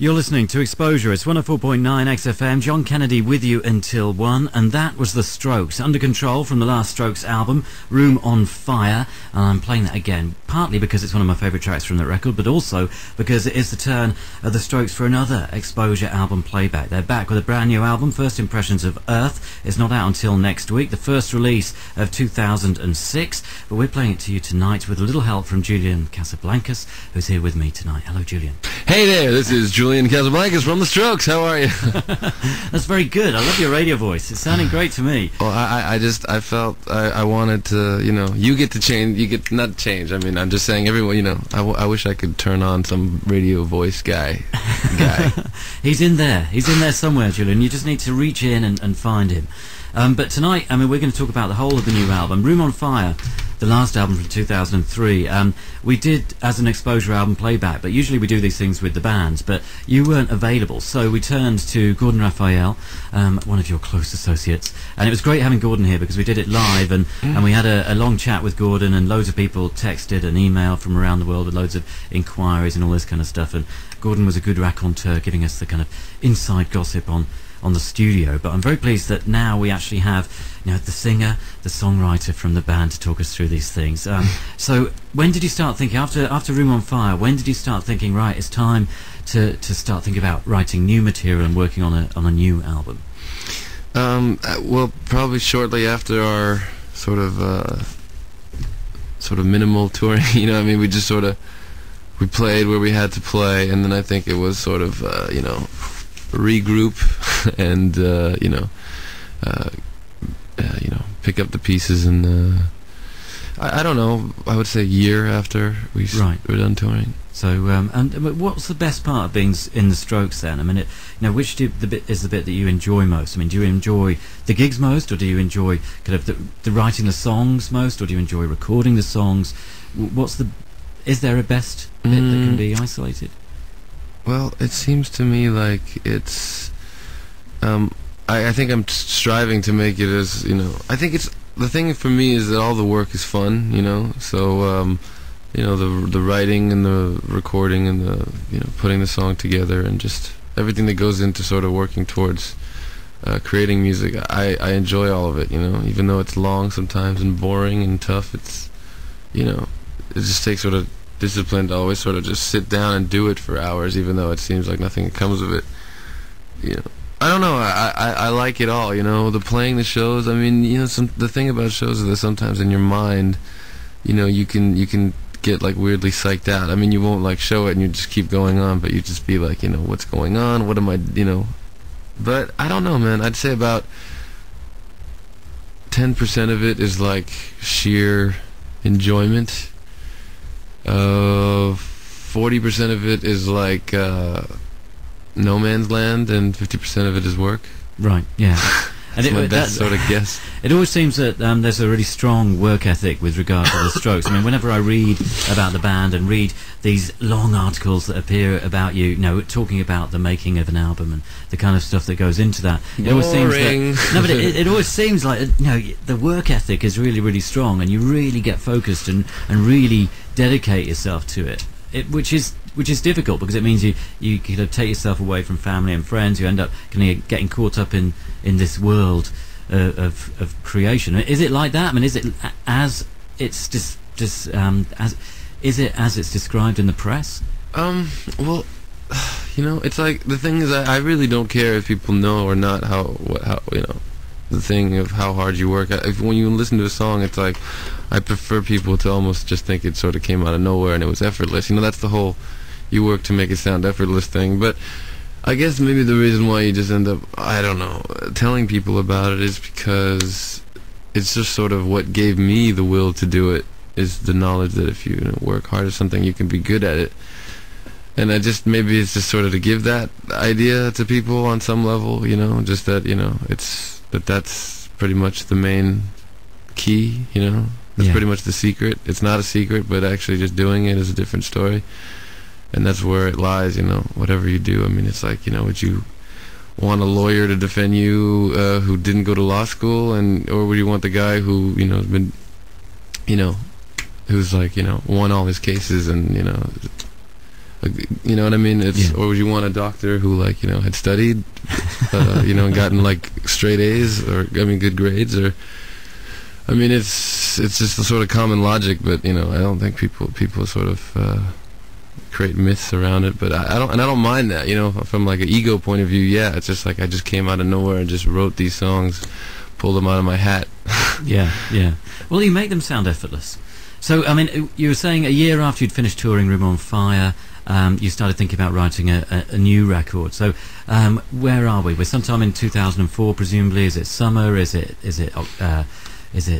You're listening to Exposure. It's 104.9 XFM. John Kennedy with you until 1. And that was The Strokes, Under Control, from the last Strokes album, Room on Fire. And I'm playing that again, partly because it's one of my favourite tracks from that record, but also because it is the turn of The Strokes for another Exposure album playback. They're back with a brand new album, First Impressions of Earth. It's not out until next week, the first release of 2006. But we're playing it to you tonight with a little help from Julian Casablancas, who's here with me tonight. Hello, Julian. Hey there, this is Julian Casablancas from The Strokes. How are you? That's very good. I love your radio voice. It's sounding great to me. Well, I felt I wanted to, you get to change, not change, I mean, I'm just saying everyone, I wish I could turn on some radio voice guy. He's in there somewhere, Julian. You just need to reach in and find him. But tonight, we're going to talk about the whole of the new album, Room on Fire, the last album from 2003. We did as an Exposure album playback, but usually we do these things with the bands, but you weren't available, so we turned to Gordon Raphael, one of your close associates, and it was great having Gordon here because we did it live, and we had a long chat with Gordon, and loads of people texted and emailed from around the world with loads of inquiries and all this kind of stuff, and Gordon was a good raconteur, giving us the kind of inside gossip on the studio. But I'm very pleased that now we actually have the singer, the songwriter from the band to talk us through these things. So when did you start thinking, after Room on Fire, when did you start thinking, right, it's time to start thinking about writing new material and working on a new album? Well, probably shortly after our sort of minimal touring. We just we played where we had to play, and then I think it was sort of regroup and pick up the pieces, and I don't know, I would say a year after we were done touring. So and what's the best part of being in the Strokes then? Which is the bit that you enjoy most? Do you enjoy the gigs most, or do you enjoy kind of the writing the songs most, or do you enjoy recording the songs? Is there a best bit that can be isolated? Well, it seems to me like it's I think I'm striving to make it as, I think it's, the thing for me is that all the work is fun, so the writing and the recording and the putting the song together and just everything that goes into sort of working towards creating music, I enjoy all of it, even though it's long sometimes and boring and tough. It's it just takes sort of discipline to always sort of just sit down and do it for hours, even though it seems like nothing comes of it. I don't know. I like it all. The playing the shows. The thing about shows is that sometimes in your mind, you can get like weirdly psyched out. You won't like show it and you just keep going on, but you just be like, what's going on? What am I? But I don't know, man. I'd say about 10% of it is like sheer enjoyment. 40% of it is like no man's land, and 50% of it is work. Right. Yeah. That's my best sort of guess. It always seems that there's a really strong work ethic with regard to the Strokes. Whenever I read about the band and read these long articles that appear about you, talking about the making of an album and the kind of stuff that goes into that, it always seems that, no, but it always seems like the work ethic is really, really strong, and you really get focused and really dedicate yourself to it. Which is difficult because it means you kind of take yourself away from family and friends. You end up kind of getting caught up in this world of creation. Is it like that? Is it as it's as it's described in the press? Well, it's like, the thing is, I really don't care if people know or not how the thing of how hard you work. When you listen to a song, it's like, I prefer people to almost just think it sort of came out of nowhere and it was effortless. That's the whole you work to make it sound effortless thing. But I guess maybe the reason why you just end up, I don't know, telling people about it is because it's just sort of what gave me the will to do it, is the knowledge that if you work hard at something, you can be good at it. And maybe it's just sort of to give that idea to people on some level, just that, that's pretty much the main key, That's pretty much the secret. It's not a secret, but actually just doing it is a different story. And that's where it lies, whatever you do. It's like, would you want a lawyer to defend you who didn't go to law school, or would you want the guy who, has been, who's like, won all his cases and, you know what I mean? It's Yeah. or would you want a doctor who like had studied, and gotten like straight A's or good grades, or I mean it's just a sort of common logic, but I don't think people sort of create myths around it, but I don't mind that, from like an ego point of view. Yeah, it's just like I just came out of nowhere and just wrote these songs, pulled them out of my hat. Yeah. Well, you make them sound effortless. So, I mean, you were saying a year after you'd finished touring Room on Fire, you started thinking about writing a new record. So, where are we? We're sometime in 2004, presumably. Is it summer? Is it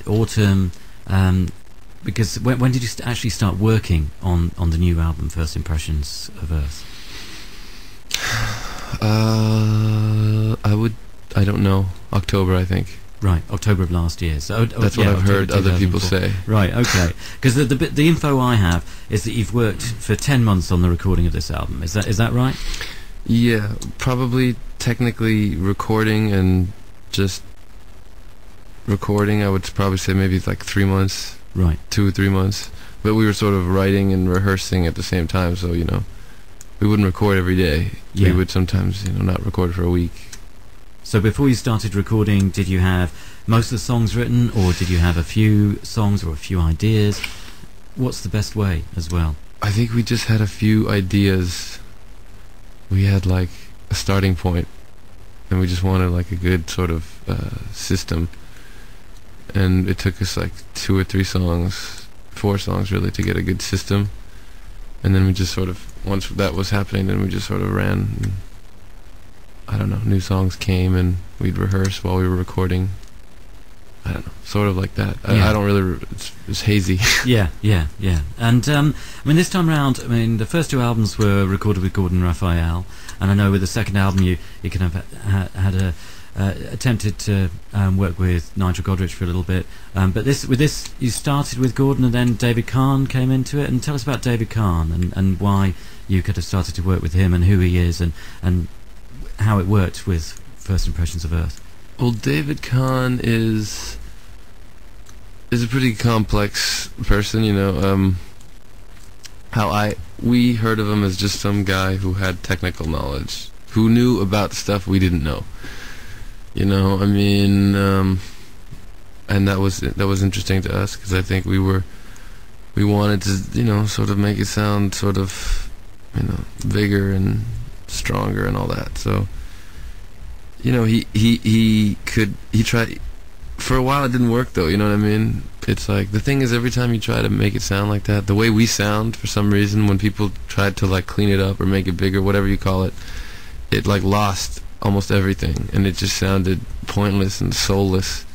autumn? Because when did you actually start working on the new album, First Impressions of Earth? I don't know. October, I think. Right, October of last year. So that's what I've October heard other people 2004. say. Right, okay. Because the info I have is that you've worked for 10 months on the recording of this album. Is that right? Yeah, probably technically recording and just recording, I would probably say maybe it's like 3 months. Right. 2 or 3 months. But we were sort of writing and rehearsing at the same time, so, we wouldn't record every day. Yeah. We would sometimes, not record for a week. So before you started recording, did you have most of the songs written, or did you have a few songs or a few ideas? What's the best way as well? I think we just had a few ideas. We had like a starting point, and we just wanted like a good sort of system. And it took us like 2 or 3 songs, 4 songs really, to get a good system. And then we just sort of, once that was happening, then we just sort of ran. And, I don't know, new songs came and we'd rehearse while we were recording. I don't know, sort of like that. Yeah. I don't really, it's hazy. Yeah. And, this time round, the first 2 albums were recorded with Gordon Raphael, and I know with the second album you kind of had attempted to work with Nigel Godrich for a little bit. But with this, you started with Gordon and then David Kahn came into it. And tell us about David Kahn and why you could have started to work with him and who he is and how it worked with First Impressions of Earth. Well, David Kahn is a pretty complex person, we heard of him as just some guy who had technical knowledge, who knew about stuff we didn't know. And that was interesting to us, because I think we wanted to, sort of make it sound sort of, bigger and stronger and all that. So, he tried. For a while it didn't work though, It's like, the thing is, every time you try to make it sound like that, the way we sound, for some reason, when people tried to like clean it up or make it bigger, whatever you call it, it like lost almost everything, and it just sounded pointless and soulless.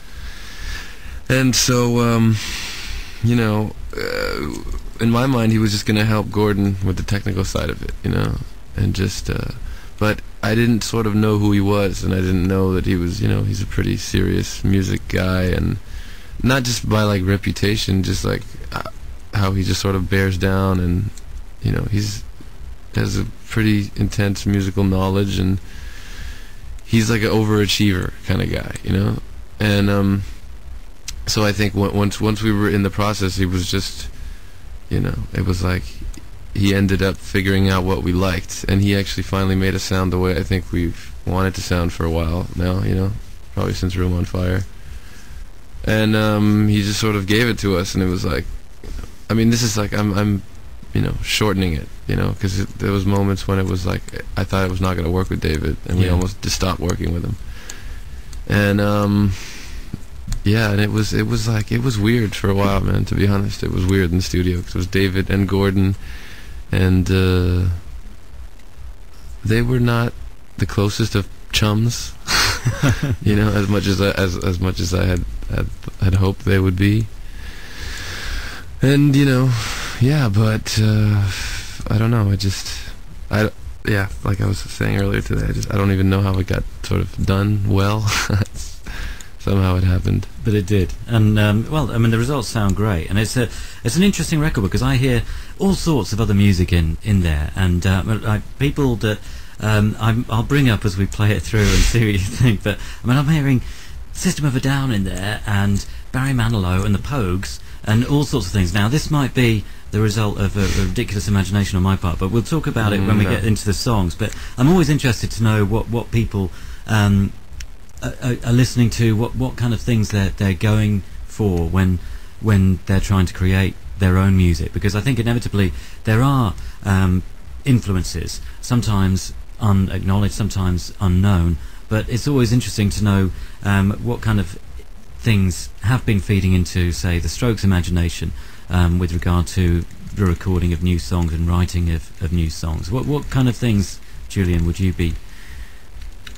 And so, in my mind, he was just going to help Gordon with the technical side of it, and just, but I didn't sort of know who he was, and I didn't know that he was, he's a pretty serious music guy, and not just by like reputation, just like how he just sort of bears down, and, has a pretty intense musical knowledge, and he's like an overachiever kind of guy, and so I think once we were in the process, he was just, it was like he ended up figuring out what we liked, and he actually finally made us sound the way I think we've wanted to sound for a while now, probably since Room on Fire. And he just sort of gave it to us, and it was like, this is like, I'm shortening it, because there was moments when it was like, I thought it was not going to work with David, and we almost just stopped working with him. And, and it was like, it was weird for a while, man, to be honest. It was weird in the studio, because it was David and Gordon, and, they were not the closest of chums, as much as I had hoped they would be. And, but I don't know, like I was saying earlier today, I don't even know how it got sort of done well. Somehow it happened. But it did. And, the results sound great. And it's an interesting record, because I hear all sorts of other music in there. And like people that I'll bring up as we play it through and see what you think. But, I'm hearing System of a Down in there, and Barry Manilow and the Pogues, and all sorts of things. Now, this might be the result of a ridiculous imagination on my part, but we'll talk about it when we get into the songs. But I'm always interested to know what people are listening to, what kind of things they're going for when they're trying to create their own music, because I think inevitably there are influences, sometimes unacknowledged, sometimes unknown, but it's always interesting to know what kind of things have been feeding into, say, the Strokes' imagination with regard to the recording of new songs and writing of new songs. What kind of things, Julian, would you be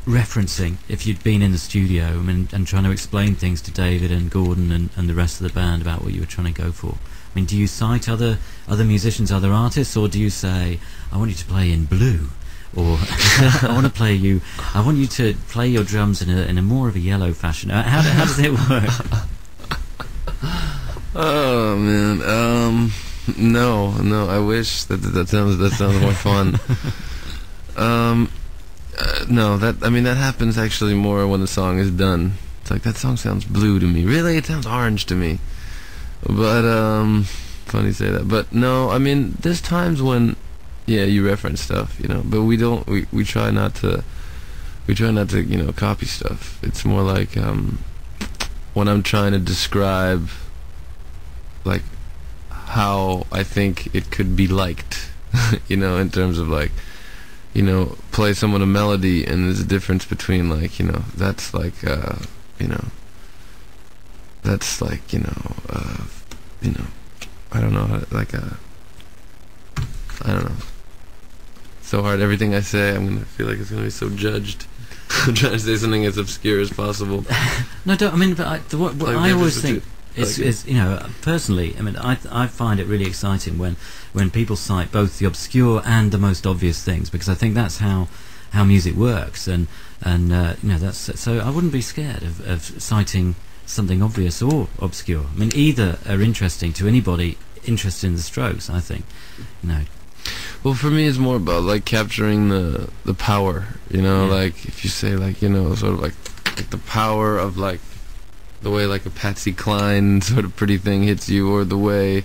referencing if you'd been in the studio and trying to explain things to David and Gordon and the rest of the band about what you were trying to go for? I mean, do you cite other musicians, other artists, or do you say, I want you to play in blue, or I want you to play your drums in a more of a yellow fashion? How does it work? Oh man, no. I wish that sounds more fun. No, that happens actually more when the song is done. It's like, that song sounds blue to me. Really, it sounds orange to me. But funny you say that. But no, I mean, there's times when, yeah, you reference stuff, but we don't. We try not to. We try not to, copy stuff. It's more like when I'm trying to describe, like, how I think it could be liked, in terms of like, play someone a melody, and there's a difference between like, that's like, that's like, I don't know, like I don't know. So hard. Everything I say, I'm gonna feel like it's gonna be so judged. I'm trying to say something as obscure as possible. No, don't. I mean, but what like I always think is, personally, I mean, I find it really exciting when people cite both the obscure and the most obvious things, because I think that's how music works, and that's so. I wouldn't be scared of citing something obvious or obscure. I mean, either are interesting to anybody interested in the Strokes, I think. Well, for me, it's more about like capturing the power. Like if you say like sort of like the power of like the way like a Patsy Cline sort of pretty thing hits you, or the way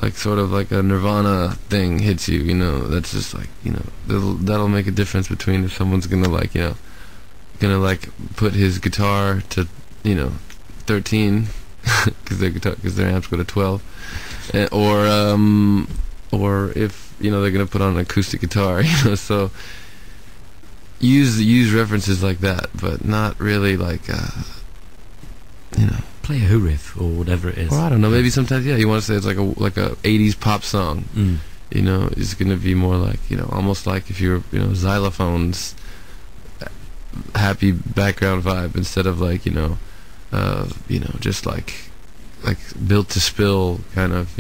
like sort of like a Nirvana thing hits you. That's just like that'll make a difference between if someone's gonna like gonna like put his guitar to 13 because their amps go to 12, or if they're gonna put on an acoustic guitar. So use references like that, but not really like play a Who riff or whatever it is. Or I don't know, maybe sometimes you want to say it's like a 80s pop song. It's gonna be more like almost like if you're xylophones, happy background vibe, instead of like just like built to spill kind of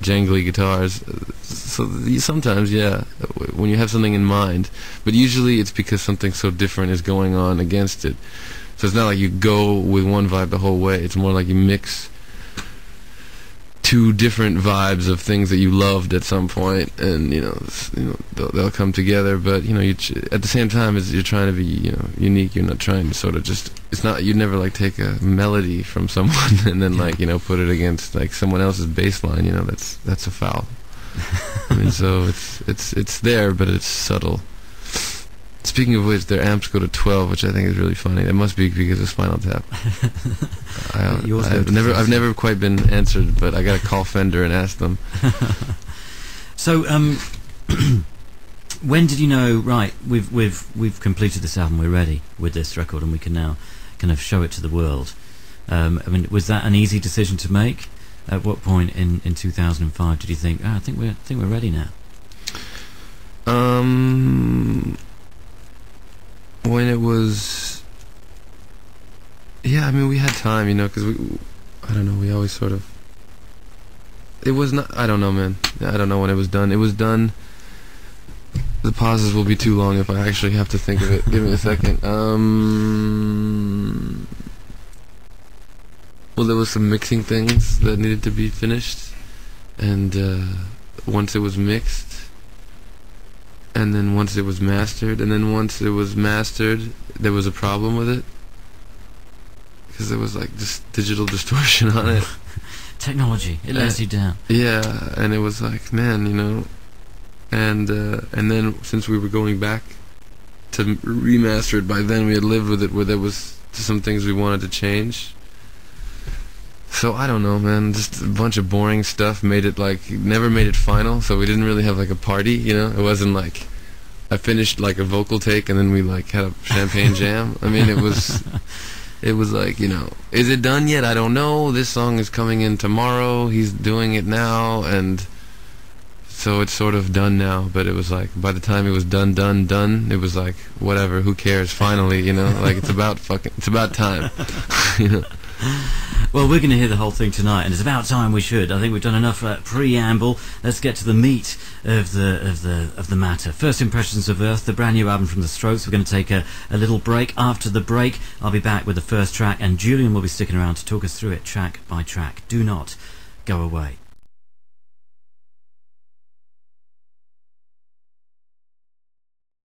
jangly guitars. So sometimes, when you have something in mind, but usually it's because something so different is going on against it. So it's not like you go with one vibe the whole way. It's more like you mix two different vibes of things that you loved at some point, and they'll come together. But at the same time, as you're trying to be unique, you're not trying to sort of just. It's not, you never like take a melody from someone and then like put it against like someone else's bass line. That's a foul. I mean, so it's there, but it's subtle. Speaking of which, their amps go to 12, which I think is really funny. It must be because of Spinal Tap. I've never quite been answered, but I got to call Fender and ask them. So, when did you know? Right, we've completed this album. We're ready with this record, and we can now kind of show it to the world. I mean, was that an easy decision to make? At what point in 2005 did you think, I think we're ready now? When it was, I mean, we had time, because I don't know, we always sort of, it was not, I don't know, man, I don't know when it was done. It was done, the pauses will be too long if I actually have to think of it. Give me a second. Well, there was some mixing things that needed to be finished, and once it was mixed, and then once it was mastered, and then once it was mastered, there was a problem with it. because there was like just digital distortion on it. Technology, it lets you down. Yeah, and it was like, man, you know, and then since we were going back to remaster it, by then we had lived with it where there was some things we wanted to change. So I don't know, man, just a bunch of boring stuff made it like, never made it final, so we didn't really have like a party, you know. It wasn't like I finished like a vocal take and then we like had a champagne jam. I mean, it was like, you know, is it done yet? I don't know. This song is coming in tomorrow. He's doing it now, and so it's sort of done now. But it was like, by the time it was done, it was like, whatever, who cares? Finally, you know, like it's about time, you know. Well, we're going to hear the whole thing tonight, and it's about time we should. I think we've done enough preamble. Let's get to the meat of the matter. First Impressions of Earth, the brand new album from The Strokes. We're going to take a little break. After the break, I'll be back with the first track, and Julian will be sticking around to talk us through it track by track. Do not go away.